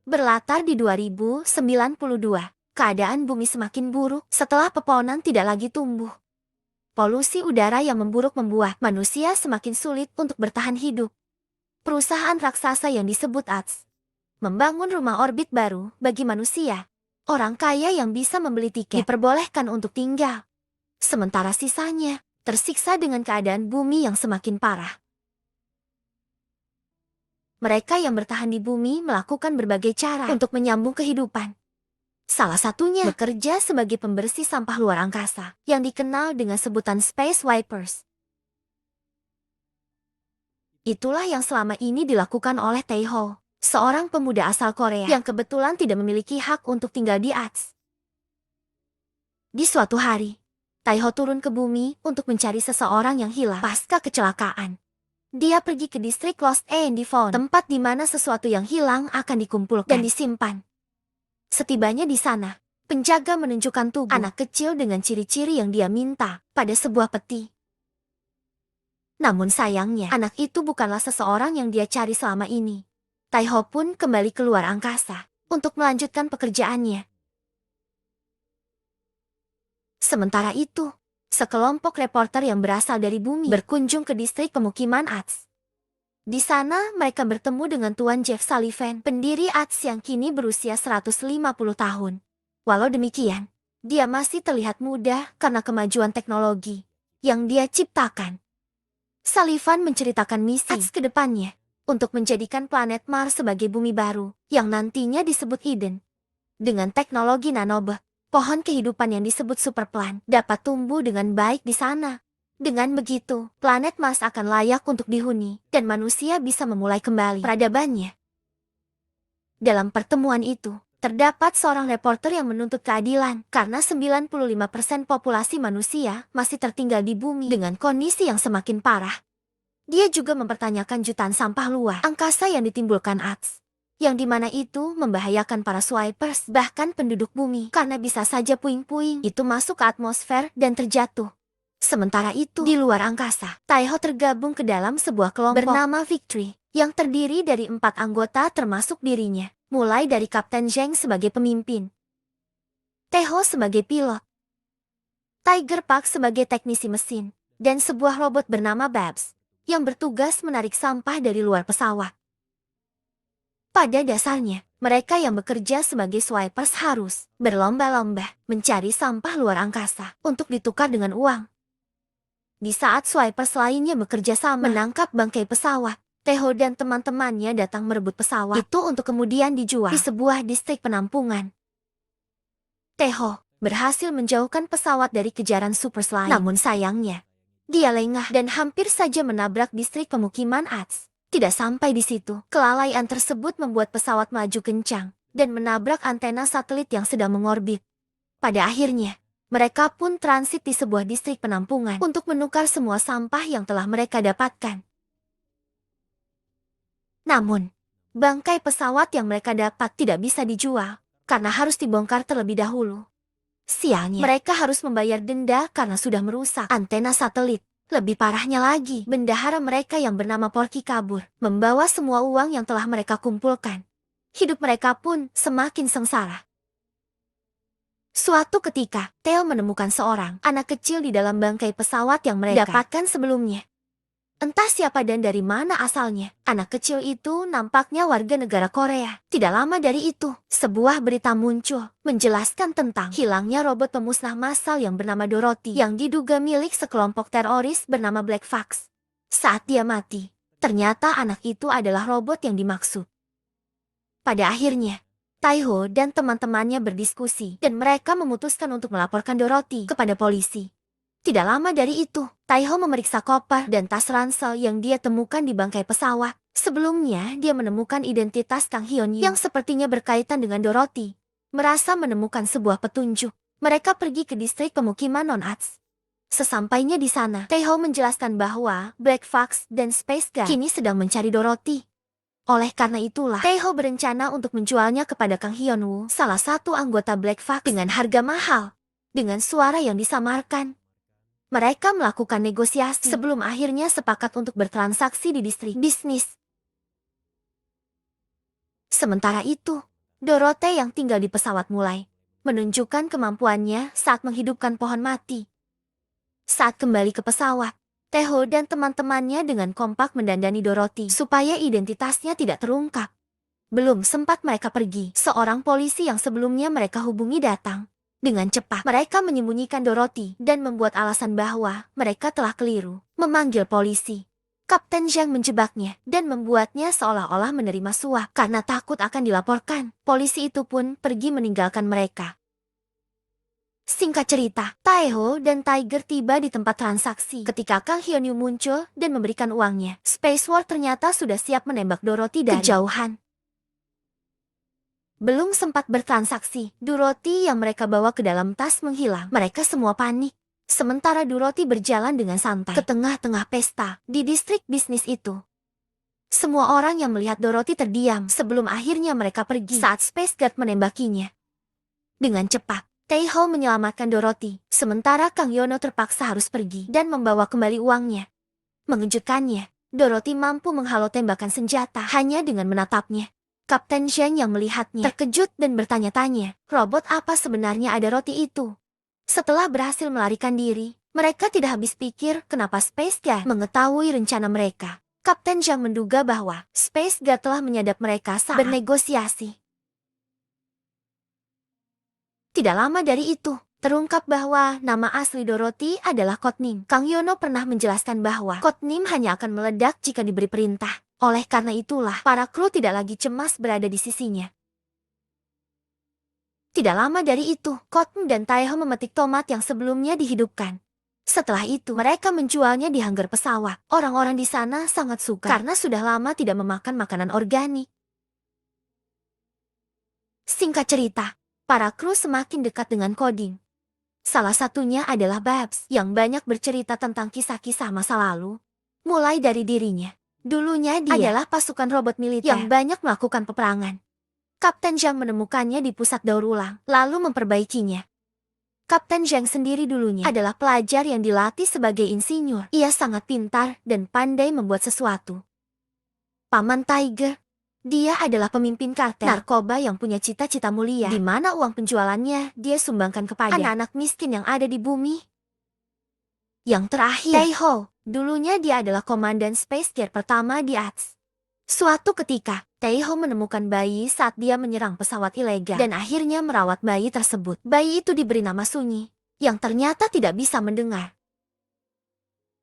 Berlatar di 2092, keadaan bumi semakin buruk setelah pepohonan tidak lagi tumbuh. Polusi udara yang memburuk membuat manusia semakin sulit untuk bertahan hidup. Perusahaan raksasa yang disebut ATS membangun rumah orbit baru bagi manusia. Orang kaya yang bisa membeli tiket diperbolehkan untuk tinggal. Sementara sisanya tersiksa dengan keadaan bumi yang semakin parah. Mereka yang bertahan di bumi melakukan berbagai cara untuk menyambung kehidupan. Salah satunya bekerja sebagai pembersih sampah luar angkasa yang dikenal dengan sebutan Space Wipers. Itulah yang selama ini dilakukan oleh Taeho, seorang pemuda asal Korea yang kebetulan tidak memiliki hak untuk tinggal di ATS. Di suatu hari, Taeho turun ke bumi untuk mencari seseorang yang hilang pasca kecelakaan. Dia pergi ke distrik Lost and Found, tempat di mana sesuatu yang hilang akan dikumpulkan dan disimpan. Setibanya di sana, penjaga menunjukkan tubuh anak kecil dengan ciri-ciri yang dia minta pada sebuah peti. Namun sayangnya, anak itu bukanlah seseorang yang dia cari selama ini. Taeho pun kembali keluar angkasa untuk melanjutkan pekerjaannya. Sementara itu, sekelompok reporter yang berasal dari bumi berkunjung ke distrik pemukiman ATS. Di sana mereka bertemu dengan Tuan Jeff Sullivan, pendiri ATS yang kini berusia 150 tahun. Walau demikian, dia masih terlihat muda karena kemajuan teknologi yang dia ciptakan. Sullivan menceritakan misi ATS ke depannya untuk menjadikan planet Mars sebagai bumi baru yang nantinya disebut Eden. Dengan teknologi nanobot, pohon kehidupan yang disebut superplant dapat tumbuh dengan baik di sana. Dengan begitu, planet Mars akan layak untuk dihuni dan manusia bisa memulai kembali peradabannya. Dalam pertemuan itu, terdapat seorang reporter yang menuntut keadilan karena 95% populasi manusia masih tertinggal di bumi dengan kondisi yang semakin parah. Dia juga mempertanyakan jutaan sampah luar angkasa yang ditimbulkan ATS, yang dimana itu membahayakan para swipers, bahkan penduduk bumi, karena bisa saja puing-puing itu masuk ke atmosfer dan terjatuh. Sementara itu, di luar angkasa, Taeho tergabung ke dalam sebuah kelompok bernama Victory, yang terdiri dari 4 anggota termasuk dirinya, mulai dari Kapten Zheng sebagai pemimpin, Taeho sebagai pilot, Tiger Park sebagai teknisi mesin, dan sebuah robot bernama Babs, yang bertugas menarik sampah dari luar pesawat. Pada dasarnya, mereka yang bekerja sebagai swipers harus berlomba-lomba mencari sampah luar angkasa untuk ditukar dengan uang. Di saat swipers lainnya bekerja sama menangkap bangkai pesawat, Taeho dan teman-temannya datang merebut pesawat itu untuk kemudian dijual di sebuah distrik penampungan. Taeho berhasil menjauhkan pesawat dari kejaran supers lain. Namun sayangnya, dia lengah dan hampir saja menabrak distrik pemukiman ATS. Tidak sampai di situ, kelalaian tersebut membuat pesawat maju kencang dan menabrak antena satelit yang sedang mengorbit. Pada akhirnya, mereka pun transit di sebuah distrik penampungan untuk menukar semua sampah yang telah mereka dapatkan. Namun, bangkai pesawat yang mereka dapat tidak bisa dijual karena harus dibongkar terlebih dahulu. Sialnya, mereka harus membayar denda karena sudah merusak antena satelit. Lebih parahnya lagi, bendahara mereka yang bernama Porky kabur, membawa semua uang yang telah mereka kumpulkan. Hidup mereka pun semakin sengsara. Suatu ketika, Theo menemukan seorang anak kecil di dalam bangkai pesawat yang mereka dapatkan sebelumnya. Entah siapa dan dari mana asalnya, anak kecil itu nampaknya warga negara Korea. Tidak lama dari itu, sebuah berita muncul menjelaskan tentang hilangnya robot pemusnah massal yang bernama Dorothy yang diduga milik sekelompok teroris bernama Black Fox. Saat dia mati, ternyata anak itu adalah robot yang dimaksud. Pada akhirnya, Taeho dan teman-temannya berdiskusi dan mereka memutuskan untuk melaporkan Dorothy kepada polisi. Tidak lama dari itu, Taeho memeriksa koper dan tas ransel yang dia temukan di bangkai pesawat. Sebelumnya, dia menemukan identitas Kang Hyun yang sepertinya berkaitan dengan Dorothy. Merasa menemukan sebuah petunjuk, mereka pergi ke distrik pemukiman non-ATS. Sesampainya di sana, Taeho menjelaskan bahwa Black Fox dan Space Gun kini sedang mencari Dorothy. Oleh karena itulah, Taeho berencana untuk menjualnya kepada Kang Hyun-woo, salah satu anggota Black Fox, dengan harga mahal. Dengan suara yang disamarkan, mereka melakukan negosiasi sebelum akhirnya sepakat untuk bertransaksi di distrik bisnis. Sementara itu, Dorothy yang tinggal di pesawat mulai menunjukkan kemampuannya saat menghidupkan pohon mati. Saat kembali ke pesawat, Taeho dan teman-temannya dengan kompak mendandani Dorothy supaya identitasnya tidak terungkap. Belum sempat mereka pergi, seorang polisi yang sebelumnya mereka hubungi datang. Dengan cepat, mereka menyembunyikan Dorothy dan membuat alasan bahwa mereka telah keliru memanggil polisi. Kapten Zhang menjebaknya dan membuatnya seolah-olah menerima suap karena takut akan dilaporkan. Polisi itu pun pergi meninggalkan mereka. Singkat cerita, Taeho dan Tiger tiba di tempat transaksi ketika Kang Hyunyu muncul dan memberikan uangnya. Space War ternyata sudah siap menembak Dorothy dari kejauhan. Belum sempat bertransaksi, Dorothy yang mereka bawa ke dalam tas menghilang. Mereka semua panik. Sementara Dorothy berjalan dengan santai ke tengah-tengah pesta di distrik bisnis itu. Semua orang yang melihat Dorothy terdiam sebelum akhirnya mereka pergi saat Space Guard menembakinya. Dengan cepat, Taeho menyelamatkan Dorothy, sementara Kang Yono terpaksa harus pergi dan membawa kembali uangnya. Mengejutkannya, Dorothy mampu menghalau tembakan senjata hanya dengan menatapnya. Kapten Zhang yang melihatnya terkejut dan bertanya-tanya, robot apa sebenarnya ada roti itu? Setelah berhasil melarikan diri, mereka tidak habis pikir kenapa Space Guard mengetahui rencana mereka. Kapten Zhang menduga bahwa Space Guard telah menyadap mereka saat bernegosiasi. Tidak lama dari itu, terungkap bahwa nama asli Dorothy adalah Codename. Kang Yono pernah menjelaskan bahwa Codename hanya akan meledak jika diberi perintah. Oleh karena itulah, para kru tidak lagi cemas berada di sisinya. Tidak lama dari itu, Cotton dan Taeho memetik tomat yang sebelumnya dihidupkan. Setelah itu, mereka menjualnya di hanggar pesawat. Orang-orang di sana sangat suka karena sudah lama tidak memakan makanan organik. Singkat cerita, para kru semakin dekat dengan coding. Salah satunya adalah Babs yang banyak bercerita tentang kisah-kisah masa lalu. Mulai dari dirinya. Dulunya dia adalah pasukan robot militer yang banyak melakukan peperangan. Kapten Zhang menemukannya di pusat daur ulang, lalu memperbaikinya. Kapten Zhang sendiri dulunya adalah pelajar yang dilatih sebagai insinyur. Ia sangat pintar dan pandai membuat sesuatu. Paman Tiger. Dia adalah pemimpin kartel narkoba yang punya cita-cita mulia, di mana uang penjualannya dia sumbangkan kepada anak-anak miskin yang ada di bumi. Yang terakhir, Taeho. Dulunya dia adalah komandan Space Guard pertama di ATS. Suatu ketika, Taeho menemukan bayi saat dia menyerang pesawat ilegal dan akhirnya merawat bayi tersebut. Bayi itu diberi nama Sunyi, yang ternyata tidak bisa mendengar.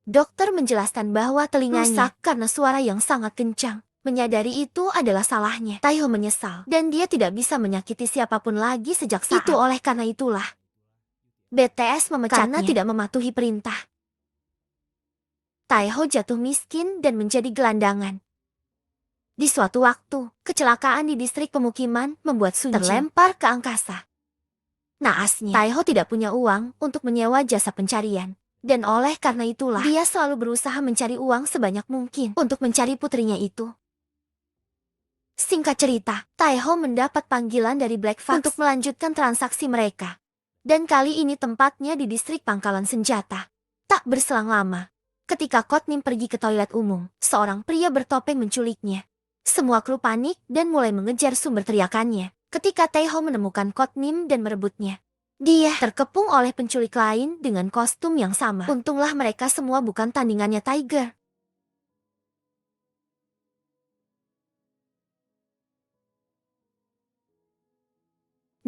Dokter menjelaskan bahwa telinganya rusak karena suara yang sangat kencang. Menyadari itu adalah salahnya. Taeho menyesal dan dia tidak bisa menyakiti siapapun lagi sejak saat itu. Oleh karena itulah, BTS memecatnya karena tidak mematuhi perintah. Taeho jatuh miskin dan menjadi gelandangan. Di suatu waktu, kecelakaan di distrik pemukiman membuat Sunji terlempar ke angkasa. Naasnya, Taeho tidak punya uang untuk menyewa jasa pencarian. Dan oleh karena itulah, dia selalu berusaha mencari uang sebanyak mungkin untuk mencari putrinya itu. Singkat cerita, Taeho mendapat panggilan dari Black Fox untuk melanjutkan transaksi mereka. Dan kali ini tempatnya di distrik pangkalan senjata. Tak berselang lama, ketika Codename pergi ke toilet umum, seorang pria bertopeng menculiknya. Semua kru panik dan mulai mengejar sumber teriakannya. Ketika Taeho menemukan Codename dan merebutnya, dia terkepung oleh penculik lain dengan kostum yang sama. Untunglah mereka semua bukan tandingannya Tiger.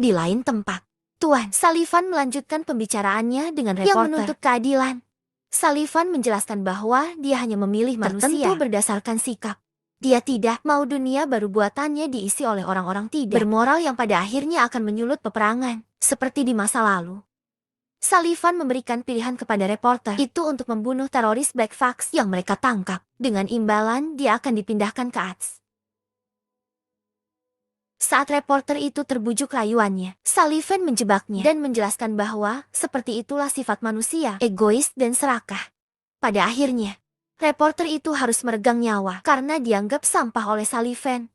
Di lain tempat, Tuan Sullivan melanjutkan pembicaraannya dengan reporter yang menuntut keadilan. Sullivan menjelaskan bahwa dia hanya memilih manusia berdasarkan sikap. Dia tidak mau dunia baru buatannya diisi oleh orang-orang tidak bermoral yang pada akhirnya akan menyulut peperangan, seperti di masa lalu. Sullivan memberikan pilihan kepada reporter itu untuk membunuh teroris Black Fox yang mereka tangkap. Dengan imbalan, dia akan dipindahkan ke ATS. Saat reporter itu terbujuk rayuannya, Sullivan menjebaknya dan menjelaskan bahwa seperti itulah sifat manusia, egois dan serakah. Pada akhirnya, reporter itu harus meregang nyawa karena dianggap sampah oleh Sullivan.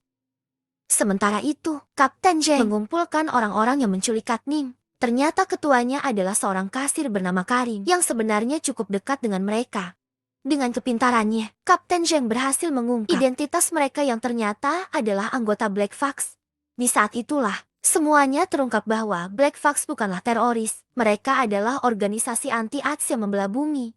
Sementara itu, Kapten Zhang mengumpulkan orang-orang yang menculik Codename. Ternyata ketuanya adalah seorang kasir bernama Karim yang sebenarnya cukup dekat dengan mereka. Dengan kepintarannya, Kapten Zhang berhasil mengungkap identitas mereka yang ternyata adalah anggota Black Fox. Di saat itulah, semuanya terungkap bahwa Black Fox bukanlah teroris. Mereka adalah organisasi anti-ATS yang membelah bumi.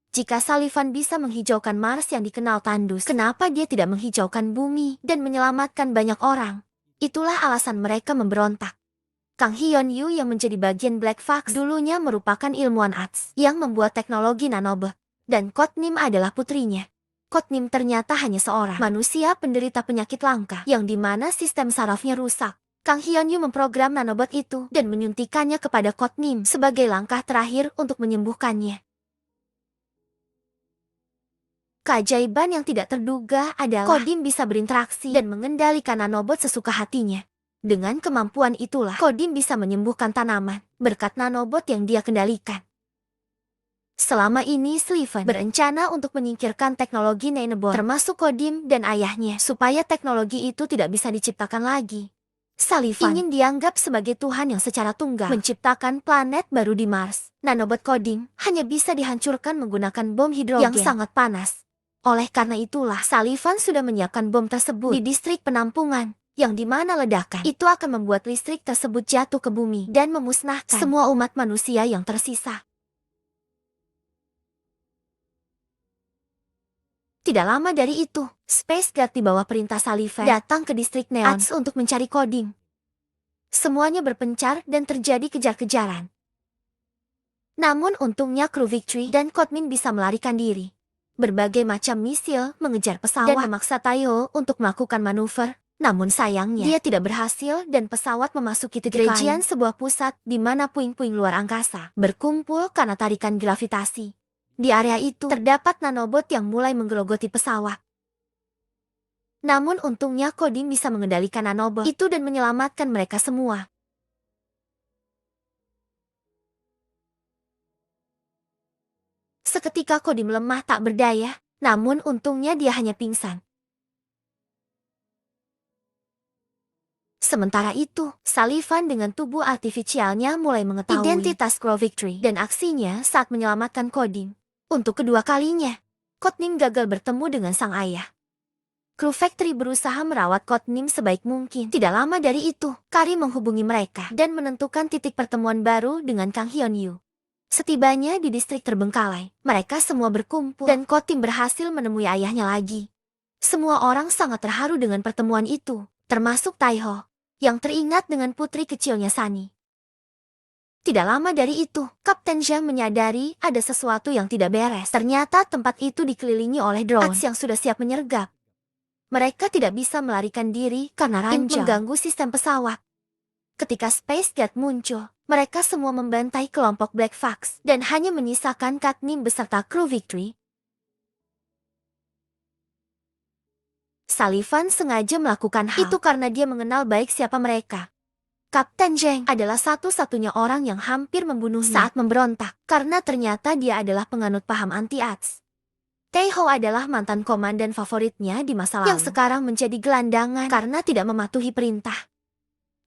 Jika Sullivan bisa menghijaukan Mars yang dikenal tandus, kenapa dia tidak menghijaukan bumi dan menyelamatkan banyak orang? Itulah alasan mereka memberontak. Kang Hyun-yu yang menjadi bagian Black Fox dulunya merupakan ilmuwan ATS yang membuat teknologi nanobot, dan Kotnim adalah putrinya. Kotnim ternyata hanya seorang manusia penderita penyakit langka yang dimana sistem sarafnya rusak. Kang Hyun-yu memprogram nanobot itu dan menyuntikannya kepada Kotnim sebagai langkah terakhir untuk menyembuhkannya. Keajaiban yang tidak terduga adalah Kodim bisa berinteraksi dan mengendalikan nanobot sesuka hatinya. Dengan kemampuan itulah Kodim bisa menyembuhkan tanaman berkat nanobot yang dia kendalikan. Selama ini Sullivan berencana untuk menyingkirkan teknologi nanobot termasuk Kodim dan ayahnya supaya teknologi itu tidak bisa diciptakan lagi. Sullivan ingin dianggap sebagai Tuhan yang secara tunggal menciptakan planet baru di Mars. Nanobot Kodim hanya bisa dihancurkan menggunakan bom hidrogen yang sangat panas. Oleh karena itulah, Sullivan sudah menyiapkan bom tersebut di distrik penampungan, yang dimana ledakan itu akan membuat listrik tersebut jatuh ke bumi dan memusnahkan semua umat manusia yang tersisa. Tidak lama dari itu, Space Guard di bawah perintah Sullivan datang ke distrik Neon ATS untuk mencari Kodim. Semuanya berpencar dan terjadi kejar-kejaran. Namun untungnya kru Victory dan Kotmin bisa melarikan diri. Berbagai macam misil mengejar pesawat dan memaksa Taiho untuk melakukan manuver. Namun sayangnya, dia tidak berhasil dan pesawat memasuki titik region sebuah pusat di mana puing-puing luar angkasa berkumpul karena tarikan gravitasi. Di area itu, terdapat nanobot yang mulai menggerogoti pesawat. Namun untungnya Kodim bisa mengendalikan nanobot itu dan menyelamatkan mereka semua. Seketika Kodim lemah tak berdaya, namun untungnya dia hanya pingsan. Sementara itu, Sullivan dengan tubuh artifisialnya mulai mengetahui identitas kru Victory dan aksinya saat menyelamatkan Kodim. Untuk kedua kalinya, Kotnim gagal bertemu dengan sang ayah. Kru Victory berusaha merawat Kotnim sebaik mungkin. Tidak lama dari itu, Kari menghubungi mereka dan menentukan titik pertemuan baru dengan Kang Hyun-yu. Setibanya di distrik terbengkalai, mereka semua berkumpul dan Kotim berhasil menemui ayahnya lagi. Semua orang sangat terharu dengan pertemuan itu, termasuk Taiho, yang teringat dengan putri kecilnya Sunny. Tidak lama dari itu, Kapten Zhang menyadari ada sesuatu yang tidak beres. Ternyata tempat itu dikelilingi oleh drone yang sudah siap menyergap. Mereka tidak bisa melarikan diri karena ranjau mengganggu sistem pesawat. Ketika Space Guard muncul, mereka semua membantai kelompok Black Fox dan hanya menyisakan Kotnim beserta kru Victory. Sullivan sengaja melakukan hal itu karena dia mengenal baik siapa mereka. Kapten Zhang adalah satu-satunya orang yang hampir membunuhnya saat memberontak, karena ternyata dia adalah penganut paham anti-ATS. Taiho adalah mantan komandan favoritnya di masa lalu yang sekarang menjadi gelandangan karena tidak mematuhi perintah.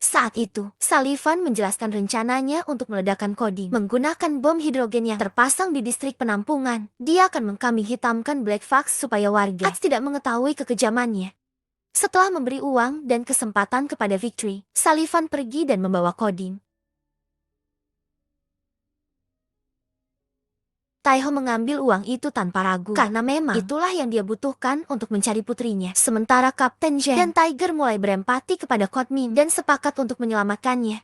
Saat itu, Sullivan menjelaskan rencananya untuk meledakkan Kodim menggunakan bom hidrogen yang terpasang di distrik penampungan. Dia akan mengkambing hitamkan Black Fox supaya warga ATS tidak mengetahui kekejamannya. Setelah memberi uang dan kesempatan kepada Victory, Sullivan pergi dan membawa Kodim. Taiho mengambil uang itu tanpa ragu, karena memang itulah yang dia butuhkan untuk mencari putrinya. Sementara Kapten Zhang dan Tiger mulai berempati kepada Kotmin dan sepakat untuk menyelamatkannya.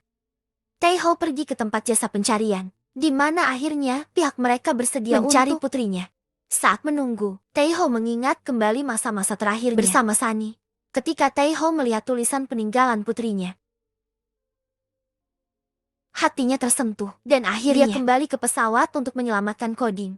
Taiho pergi ke tempat jasa pencarian, di mana akhirnya pihak mereka bersedia mencari putrinya. Saat menunggu, Taiho mengingat kembali masa-masa terakhirnya bersama Sunny. Ketika Taiho melihat tulisan peninggalan putrinya, hatinya tersentuh, dan akhirnya dia kembali ke pesawat untuk menyelamatkan Kodim.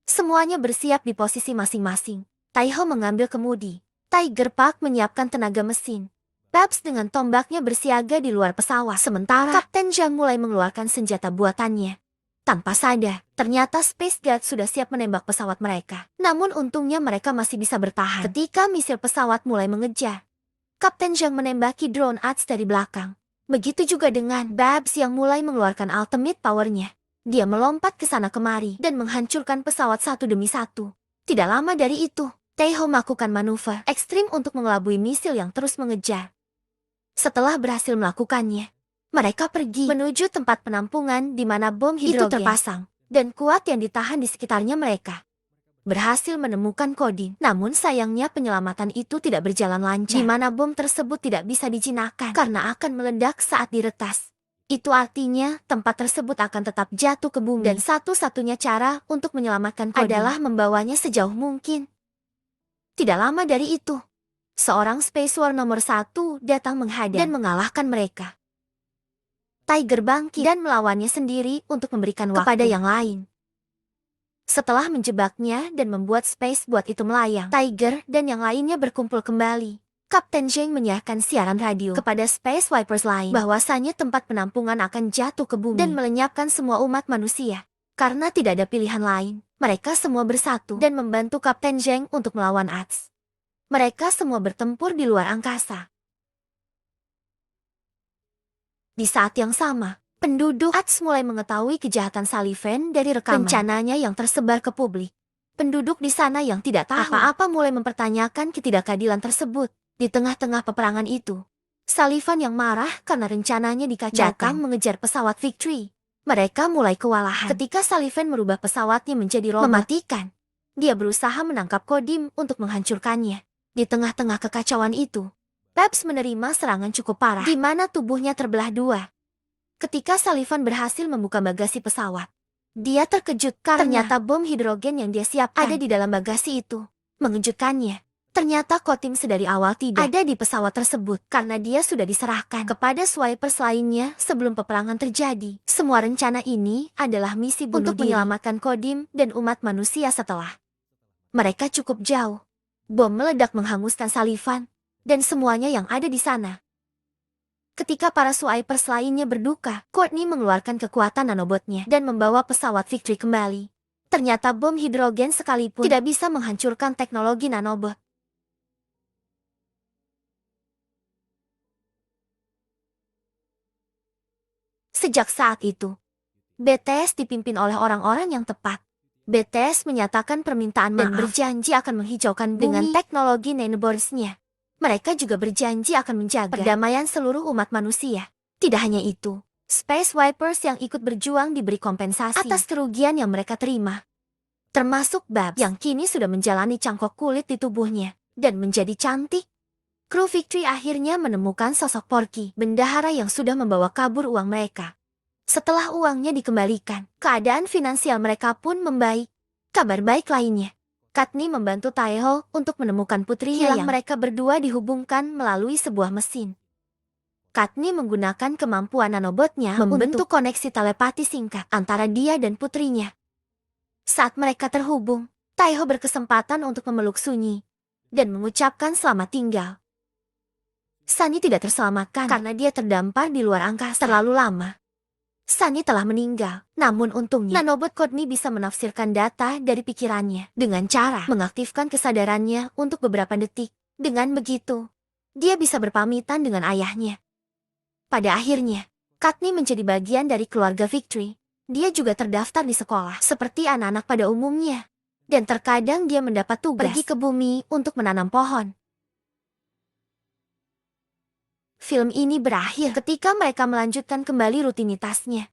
Semuanya bersiap di posisi masing-masing. Taiho mengambil kemudi. Tiger Park menyiapkan tenaga mesin. Babs dengan tombaknya bersiaga di luar pesawat. Sementara Kapten Zhang mulai mengeluarkan senjata buatannya. Tanpa sadar, ternyata Space Guard sudah siap menembak pesawat mereka. Namun untungnya mereka masih bisa bertahan. Ketika misil pesawat mulai mengejar, Kapten Zhang menembaki drone ATS dari belakang. Begitu juga dengan Babs yang mulai mengeluarkan ultimate powernya. Dia melompat ke sana kemari dan menghancurkan pesawat satu demi satu. Tidak lama dari itu, Taeho melakukan manuver ekstrim untuk mengelabui misil yang terus mengejar. Setelah berhasil melakukannya, mereka pergi menuju tempat penampungan di mana bom hidrogen itu terpasang, dan kuat yang ditahan di sekitarnya mereka berhasil menemukan Kodin. Namun sayangnya penyelamatan itu tidak berjalan lancar, di mana bom tersebut tidak bisa dijinakkan karena akan meledak saat diretas. Itu artinya tempat tersebut akan tetap jatuh ke bumi, dan satu-satunya cara untuk menyelamatkan Kodin adalah membawanya sejauh mungkin. Tidak lama dari itu, seorang Space War nomor 1 datang menghadang dan mengalahkan mereka. Tiger bangkit dan melawannya sendiri untuk memberikan waktu kepada yang lain. Setelah menjebaknya dan membuat Space Boat itu melayang, Tiger dan yang lainnya berkumpul kembali. Kapten Zheng menyiarkan siaran radio kepada Space Wipers lain bahwasanya tempat penampungan akan jatuh ke bumi dan melenyapkan semua umat manusia. Karena tidak ada pilihan lain, mereka semua bersatu dan membantu Kapten Zheng untuk melawan Ats. Mereka semua bertempur di luar angkasa. Di saat yang sama, penduduk Ats mulai mengetahui kejahatan Sullivan dari rekaman rencananya yang tersebar ke publik. Penduduk di sana yang tidak tahu apa-apa mulai mempertanyakan ketidakadilan tersebut. Di tengah-tengah peperangan itu, Sullivan yang marah karena rencananya dikacaukan mengejar pesawat Victory. Mereka mulai kewalahan ketika Sullivan merubah pesawatnya menjadi robot mematikan. Dia berusaha menangkap Kodim untuk menghancurkannya. Di tengah-tengah kekacauan itu, Peps menerima serangan cukup parah di mana tubuhnya terbelah dua. Ketika Sullivan berhasil membuka bagasi pesawat, dia terkejut karena ternyata bom hidrogen yang dia siapkan ada di dalam bagasi itu. Mengejutkannya, ternyata Kotim sedari awal tidak ada di pesawat tersebut karena dia sudah diserahkan kepada Swipers lainnya sebelum peperangan terjadi. Semua rencana ini adalah misi bunuh untuk menyelamatkan Kodim dan umat manusia setelah mereka cukup jauh. Bom meledak menghanguskan Sullivan dan semuanya yang ada di sana. Ketika para Swipers lainnya berduka, Courtney mengeluarkan kekuatan nanobotnya dan membawa pesawat Victory kembali. Ternyata bom hidrogen sekalipun tidak bisa menghancurkan teknologi nanobot. Sejak saat itu, BTS dipimpin oleh orang-orang yang tepat. BTS menyatakan permintaan dan berjanji akan menghijaukan bumi dengan teknologi nanobots-nya. Mereka juga berjanji akan menjaga perdamaian seluruh umat manusia. Tidak hanya itu, Space Wipers yang ikut berjuang diberi kompensasi atas kerugian yang mereka terima. Termasuk Babs yang kini sudah menjalani cangkok kulit di tubuhnya dan menjadi cantik. Kru Victory akhirnya menemukan sosok Porky, bendahara yang sudah membawa kabur uang mereka. Setelah uangnya dikembalikan, keadaan finansial mereka pun membaik. Kabar baik lainnya, Katni membantu Taeho untuk menemukan putrinya yang mereka berdua dihubungkan melalui sebuah mesin. Katni menggunakan kemampuan nanobotnya membentuk koneksi telepati singkat antara dia dan putrinya. Saat mereka terhubung, Taeho berkesempatan untuk memeluk Sunyi dan mengucapkan selamat tinggal. Sunny tidak terselamatkan karena dia terdampar di luar angkasa terlalu lama. Sunny telah meninggal, namun untungnya nanobot Courtney bisa menafsirkan data dari pikirannya dengan cara mengaktifkan kesadarannya untuk beberapa detik. Dengan begitu, dia bisa berpamitan dengan ayahnya. Pada akhirnya, Courtney menjadi bagian dari keluarga Victory. Dia juga terdaftar di sekolah seperti anak-anak pada umumnya. Dan terkadang dia mendapat tugas pergi ke bumi untuk menanam pohon. Film ini berakhir ketika mereka melanjutkan kembali rutinitasnya.